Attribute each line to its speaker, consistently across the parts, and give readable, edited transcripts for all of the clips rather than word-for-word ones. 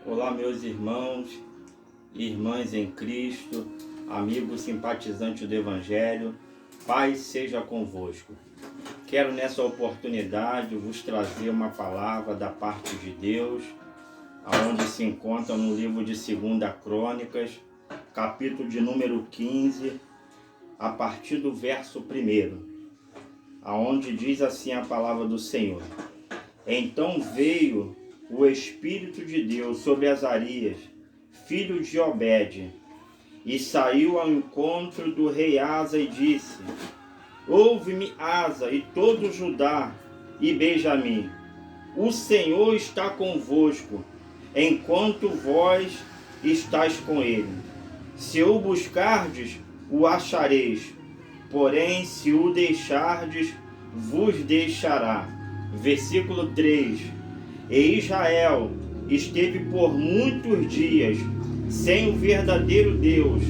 Speaker 1: Olá, meus irmãos e irmãs em Cristo, amigos simpatizantes do Evangelho, paz seja convosco. Quero nessa oportunidade vos trazer uma palavra da parte de Deus, aonde se encontra no livro de 2 Crônicas, capítulo de número 15, a partir do verso 1, aonde diz assim a palavra do Senhor. Então veio o Espírito de Deus sobre Azarias, filho de Obed, e saiu ao encontro do rei Asa e disse: Ouve-me, Asa, e todo Judá e Benjamim, o Senhor está convosco, enquanto vós estáis com ele. Se o buscardes, o achareis, porém se o deixardes, vos deixará. Versículo 3. E Israel esteve por muitos dias sem o verdadeiro Deus,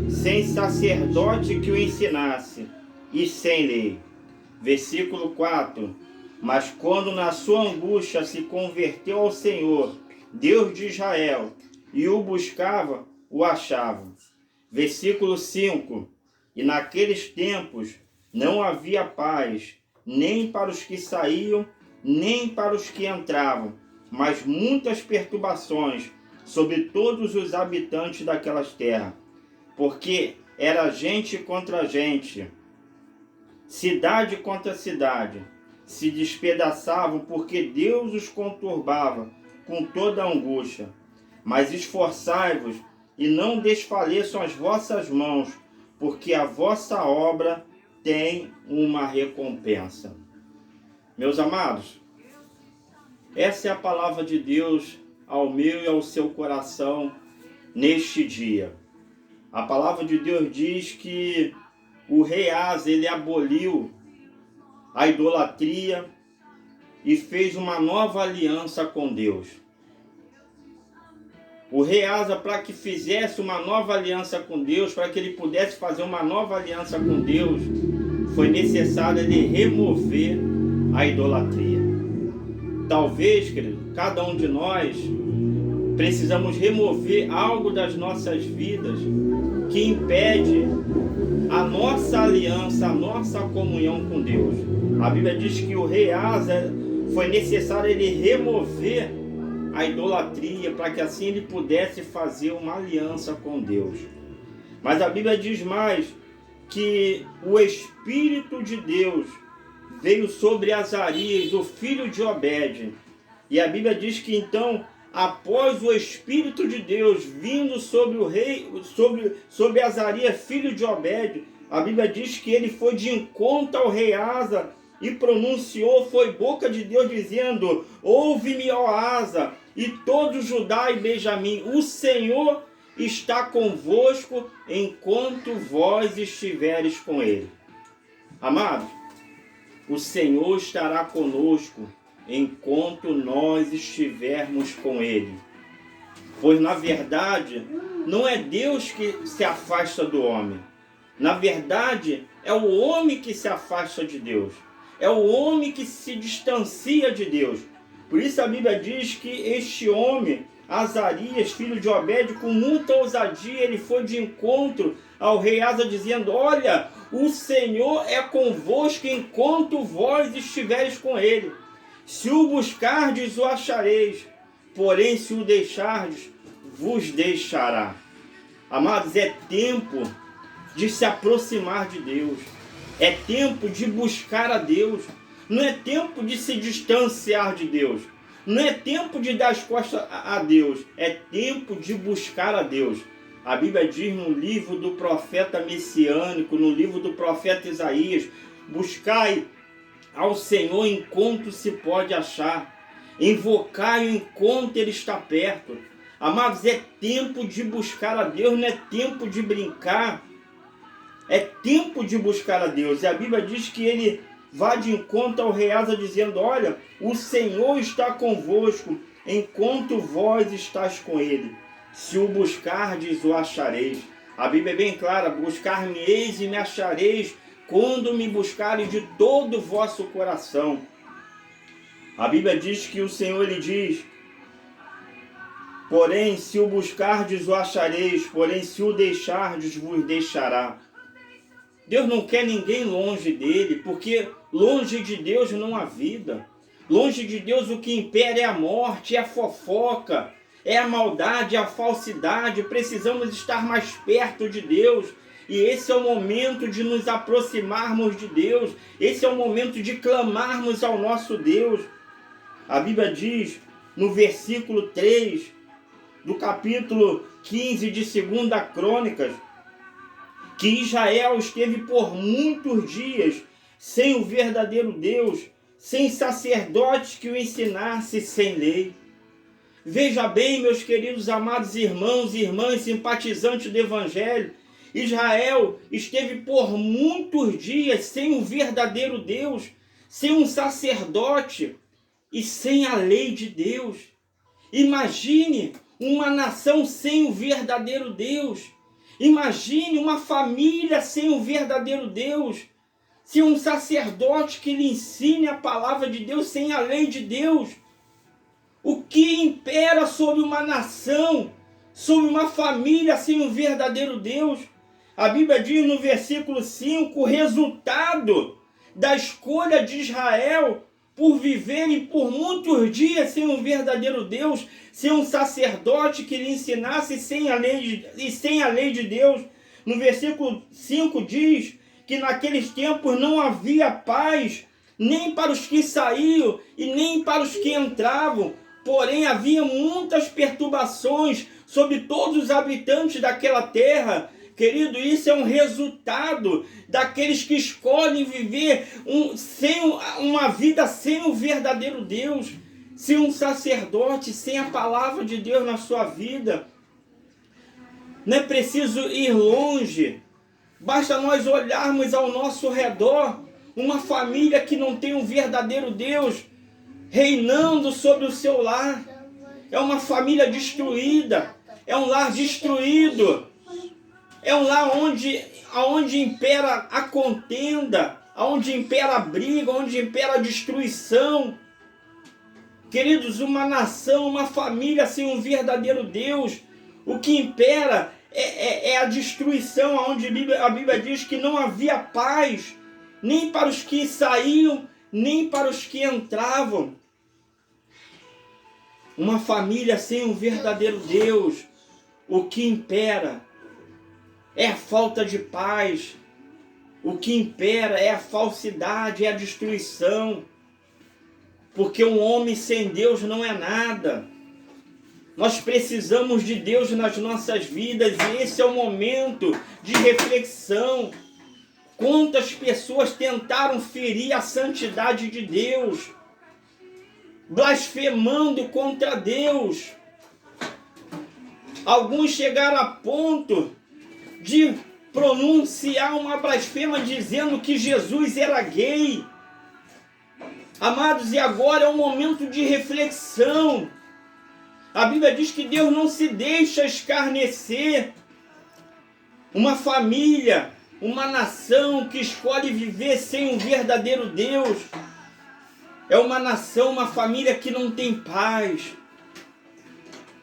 Speaker 1: sem sacerdote que o ensinasse, e sem lei. Versículo 4. Mas quando na sua angústia se converteu ao Senhor, Deus de Israel, e o buscava, o achava. Versículo 5. E naqueles tempos não havia paz, nem para os que saíam, nem para os que entravam, mas muitas perturbações sobre todos os habitantes daquelas terras, porque era gente contra gente, cidade contra cidade, se despedaçavam porque Deus os conturbava com toda a angústia. Mas esforçai-vos e não desfaleçam as vossas mãos, porque a vossa obra tem uma recompensa. Meus amados, essa é a palavra de Deus ao meu e ao seu coração neste dia. A palavra de Deus diz que o rei Asa, ele aboliu a idolatria e fez uma nova aliança com Deus. O rei Asa, para que fizesse uma nova aliança com Deus, para que ele pudesse fazer uma nova aliança com Deus, foi necessário ele remover a idolatria. Talvez, querido, cada um de nós precisamos remover algo das nossas vidas que impede a nossa aliança, a nossa comunhão com Deus. A Bíblia diz que o rei Asa foi necessário ele remover a idolatria para que assim ele pudesse fazer uma aliança com Deus. Mas a Bíblia diz mais que o Espírito de Deus veio sobre Azarias, o filho de Obed. E a Bíblia diz que então, após o Espírito de Deus vindo sobre o rei, sobre Azarias, filho de Obed, a Bíblia diz que ele foi de encontro ao rei Asa e pronunciou, foi boca de Deus dizendo: Ouve-me, ó Asa, e todo Judá e Benjamim, o Senhor está convosco enquanto vós estiveres com ele. Amados, o Senhor estará conosco enquanto nós estivermos com ele. Pois, na verdade, não é Deus que se afasta do homem. Na verdade, é o homem que se afasta de Deus. É o homem que se distancia de Deus. Por isso a Bíblia diz que este homem, Azarias, filho de Obed, com muita ousadia, ele foi de encontro ao rei Asa, dizendo: Olha, o Senhor é convosco enquanto vós estiveres com ele. Se o buscardes, o achareis, porém se o deixardes, vos deixará. Amados, é tempo de se aproximar de Deus. É tempo de buscar a Deus. Não é tempo de se distanciar de Deus. Não é tempo de dar as costas a Deus. É tempo de buscar a Deus. A Bíblia diz no livro do profeta messiânico, no livro do profeta Isaías: buscai ao Senhor enquanto se pode achar. Invocai-o enquanto ele está perto. Amados, é tempo de buscar a Deus, não é tempo de brincar. É tempo de buscar a Deus. E a Bíblia diz que ele vai de encontro ao rei Asa dizendo: Olha, o Senhor está convosco enquanto vós estáis com ele. Se o buscardes, o achareis. A Bíblia é bem clara: buscar-me-eis e me achareis quando me buscarem de todo o vosso coração. A Bíblia diz que o Senhor, ele diz Porém, se o buscardes, o achareis. Porém, se o deixardes, vos deixará. Deus não quer ninguém longe dele, porque longe de Deus não há vida. Longe de Deus o que impera é a morte, é a fofoca, é a maldade, é a falsidade. Precisamos estar mais perto de Deus. E esse é o momento de nos aproximarmos de Deus. Esse é o momento de clamarmos ao nosso Deus. A Bíblia diz no versículo 3 do capítulo 15 de 2 Crônicas, que Israel esteve por muitos dias sem o verdadeiro Deus, sem sacerdotes que o ensinasse, sem lei. Veja bem, meus queridos amados irmãos e irmãs, simpatizantes do Evangelho, Israel esteve por muitos dias sem o verdadeiro Deus, sem um sacerdote e sem a lei de Deus. Imagine uma nação sem o verdadeiro Deus. Imagine uma família sem o verdadeiro Deus. Sem um sacerdote que lhe ensine a palavra de Deus, sem a lei de Deus. O que impera sobre uma nação, sobre uma família sem o verdadeiro Deus? A Bíblia diz no versículo 5, o resultado da escolha de Israel por viverem por muitos dias sem um verdadeiro Deus, sem um sacerdote que lhe ensinasse sem a lei de Deus. No versículo 5 diz que naqueles tempos não havia paz, nem para os que saíam e nem para os que entravam. Porém, havia muitas perturbações sobre todos os habitantes daquela terra. Querido, isso é um resultado daqueles que escolhem viver uma vida sem o verdadeiro Deus, sem um sacerdote, sem a palavra de Deus na sua vida. Não é preciso ir longe, basta nós olharmos ao nosso redor, uma família que não tem um verdadeiro Deus reinando sobre o seu lar. É uma família destruída, é um lar destruído. É um lar onde impera a contenda, onde impera a briga, onde impera a destruição. Queridos, uma nação, uma família sem um verdadeiro Deus, o que impera é a destruição, onde a Bíblia diz que não havia paz, nem para os que saíam, nem para os que entravam. Uma família sem um verdadeiro Deus, o que impera é a falta de paz. O que impera é a falsidade, é a destruição. Porque um homem sem Deus não é nada. Nós precisamos de Deus nas nossas vidas e esse é o momento de reflexão. Quantas pessoas tentaram ferir a santidade de Deus, blasfemando contra Deus. Alguns chegaram a ponto de pronunciar uma blasfema dizendo que Jesus era gay. Amados, e agora é um momento de reflexão. A Bíblia diz que Deus não se deixa escarnecer. Uma família, uma nação que escolhe viver sem um verdadeiro Deus, é uma nação, uma família que não tem paz.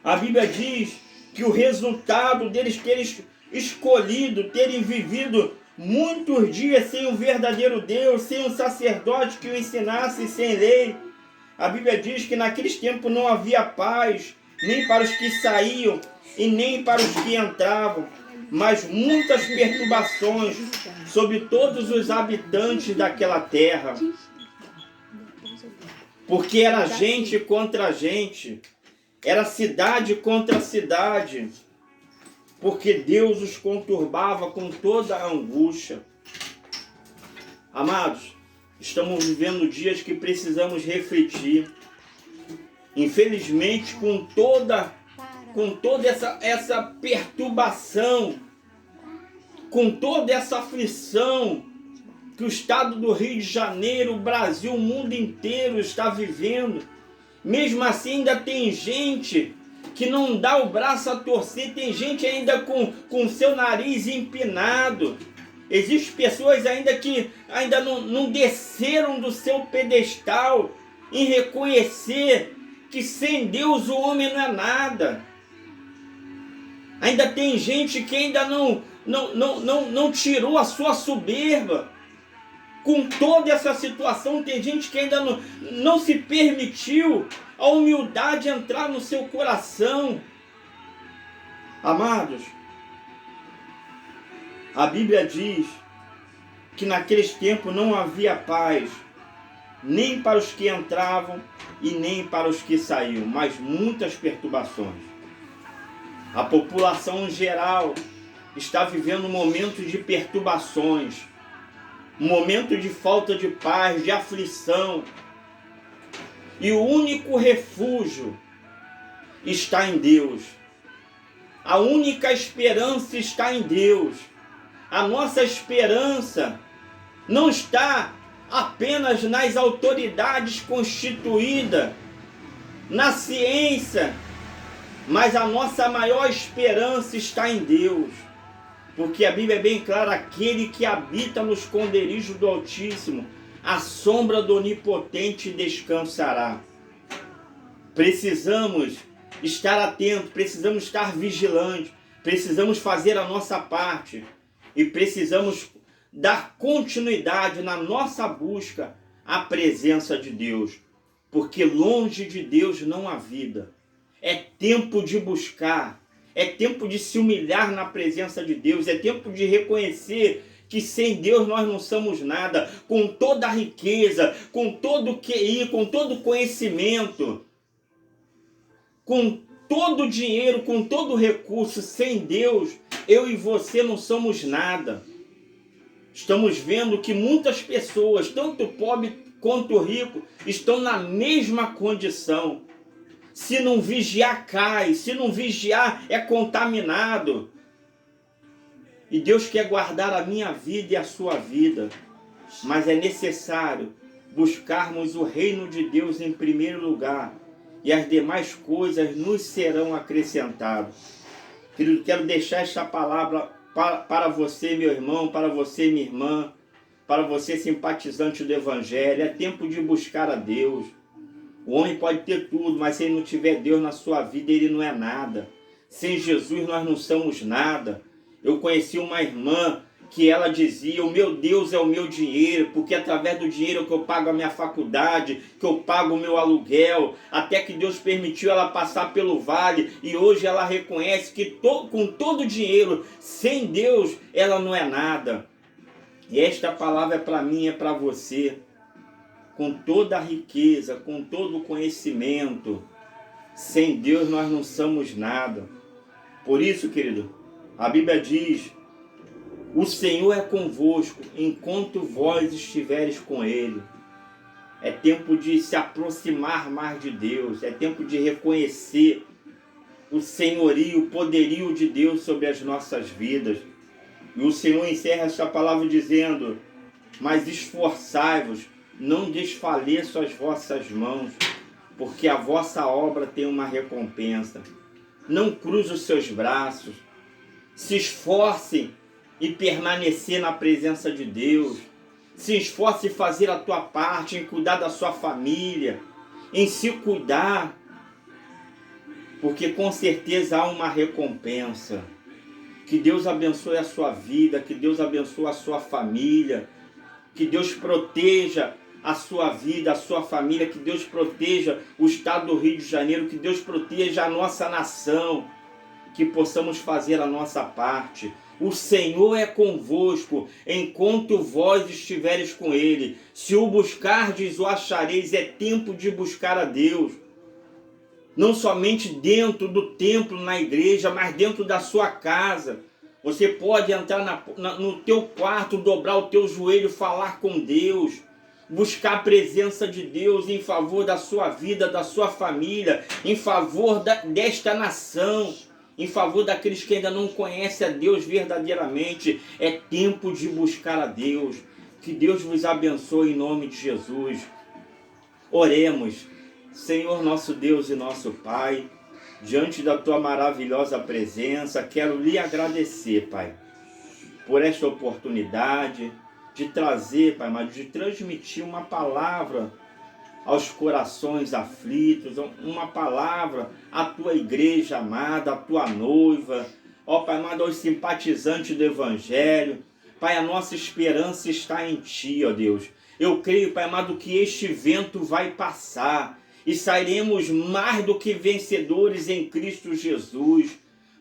Speaker 1: A Bíblia diz que o resultado deles terem escolhido, terem vivido muitos dias sem um verdadeiro Deus, sem um sacerdote que o ensinasse, sem lei. A Bíblia diz que naqueles tempos não havia paz, nem para os que saíam e nem para os que entravam, mas muitas perturbações sobre todos os habitantes daquela terra. Porque era gente contra gente, era cidade contra cidade, porque Deus os conturbava com toda a angústia. Amados, estamos vivendo dias que precisamos refletir. Infelizmente, com toda essa perturbação, com toda essa aflição que o estado do Rio de Janeiro, o Brasil, o mundo inteiro está vivendo, mesmo assim ainda tem gente que não dá o braço a torcer, tem gente ainda com seu nariz empinado. Existem pessoas ainda que ainda não desceram do seu pedestal em reconhecer que sem Deus o homem não é nada. Ainda tem gente que ainda não tirou a sua soberba. Com toda essa situação, tem gente que ainda não se permitiu a humildade entrar no seu coração. Amados, a Bíblia diz que naqueles tempos não havia paz, nem para os que entravam e nem para os que saíam, mas muitas perturbações. A população em geral está vivendo um momento de perturbações, um momento de falta de paz, de aflição. E o único refúgio está em Deus. A única esperança está em Deus. A nossa esperança não está apenas nas autoridades constituídas, na ciência, mas a nossa maior esperança está em Deus. Porque a Bíblia é bem clara: aquele que habita no esconderijo do Altíssimo, a sombra do Onipotente descansará. Precisamos estar atentos, precisamos estar vigilantes, precisamos fazer a nossa parte e precisamos dar continuidade na nossa busca à presença de Deus, porque longe de Deus não há vida. É tempo de buscar, é tempo de se humilhar na presença de Deus, é tempo de reconhecer que sem Deus nós não somos nada. Com toda a riqueza, com todo o QI, com todo o conhecimento, com todo o dinheiro, com todo o recurso, sem Deus, eu e você não somos nada. Estamos vendo que muitas pessoas, tanto pobre quanto rico, estão na mesma condição. Se não vigiar, cai. Se não vigiar, é contaminado. E Deus quer guardar a minha vida e a sua vida. Mas é necessário buscarmos o reino de Deus em primeiro lugar. E as demais coisas nos serão acrescentadas. Querido, quero deixar esta palavra para você, meu irmão, para você, minha irmã, para você, simpatizante do Evangelho. É tempo de buscar a Deus. O homem pode ter tudo, mas se ele não tiver Deus na sua vida, ele não é nada. Sem Jesus nós não somos nada. Eu conheci uma irmã que ela dizia: o meu Deus é o meu dinheiro, porque através do dinheiro que eu pago a minha faculdade, que eu pago o meu aluguel, até que Deus permitiu ela passar pelo vale, e hoje ela reconhece que com todo o dinheiro, sem Deus, ela não é nada. E esta palavra é para mim, é para você. Com toda a riqueza, com todo o conhecimento, sem Deus nós não somos nada. Por isso, querido, a Bíblia diz: o Senhor é convosco enquanto vós estiveres com Ele. É tempo de se aproximar mais de Deus. É tempo de reconhecer o senhorio, o poderio de Deus sobre as nossas vidas. E o Senhor encerra esta palavra dizendo: mas esforçai-vos, não desfaleçam as vossas mãos, porque a vossa obra tem uma recompensa. Não cruze os seus braços. Se esforce em permanecer na presença de Deus. Se esforce em fazer a tua parte, em cuidar da sua família, em se cuidar, porque com certeza há uma recompensa. Que Deus abençoe a sua vida, que Deus abençoe a sua família, que Deus proteja a sua vida, a sua família, que Deus proteja o estado do Rio de Janeiro, que Deus proteja a nossa nação, que possamos fazer a nossa parte. O Senhor é convosco enquanto vós estiveres com Ele. Se o buscardes, o achareis. É tempo de buscar a Deus. Não somente dentro do templo, na igreja, mas dentro da sua casa. Você pode entrar no teu quarto, dobrar o teu joelho, falar com Deus. Buscar a presença de Deus em favor da sua vida, da sua família, em favor desta nação, em favor daqueles que ainda não conhecem a Deus verdadeiramente. É tempo de buscar a Deus. Que Deus vos abençoe em nome de Jesus. Oremos. Senhor nosso Deus e nosso Pai, diante da Tua maravilhosa presença, quero lhe agradecer, Pai, por esta oportunidade de trazer, Pai, mas de transmitir uma palavra aos corações aflitos, uma palavra à Tua igreja amada, à Tua noiva, ó Pai amado, aos simpatizantes do Evangelho. Pai, a nossa esperança está em Ti, ó Deus. Eu creio, Pai amado, que este vento vai passar e sairemos mais do que vencedores em Cristo Jesus.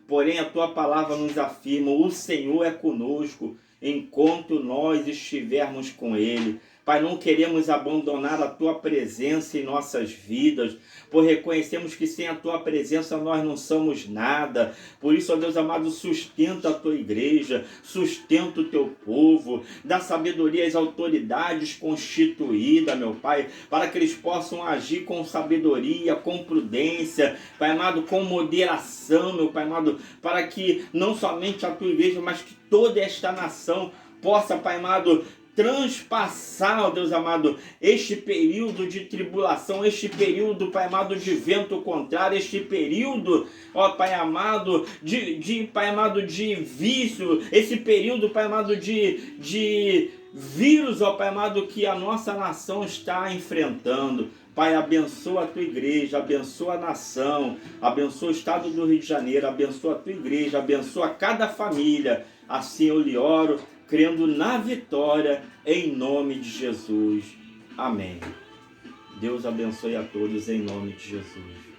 Speaker 1: Porém, a Tua palavra nos afirma, o Senhor é conosco enquanto nós estivermos com Ele. Pai, não queremos abandonar a Tua presença em nossas vidas, pois reconhecemos que sem a Tua presença nós não somos nada. Por isso, ó Deus amado, sustenta a Tua igreja, sustenta o Teu povo, dá sabedoria às autoridades constituídas, meu Pai, para que eles possam agir com sabedoria, com prudência, Pai amado, com moderação, meu Pai amado, para que não somente a Tua igreja, mas que toda esta nação possa, Pai amado, transpassar, ó Deus amado, este período de tribulação, este período, Pai amado, de vento contrário, este período, ó Pai amado, Pai amado, de vício, esse período, Pai amado, de vírus, ó Pai amado, que a nossa nação está enfrentando. Pai, abençoa a Tua igreja, abençoa a nação, abençoa o estado do Rio de Janeiro, abençoa a Tua igreja, abençoa cada família. Assim eu lhe oro, crendo na vitória, em nome de Jesus. Amém. Deus abençoe a todos em nome de Jesus.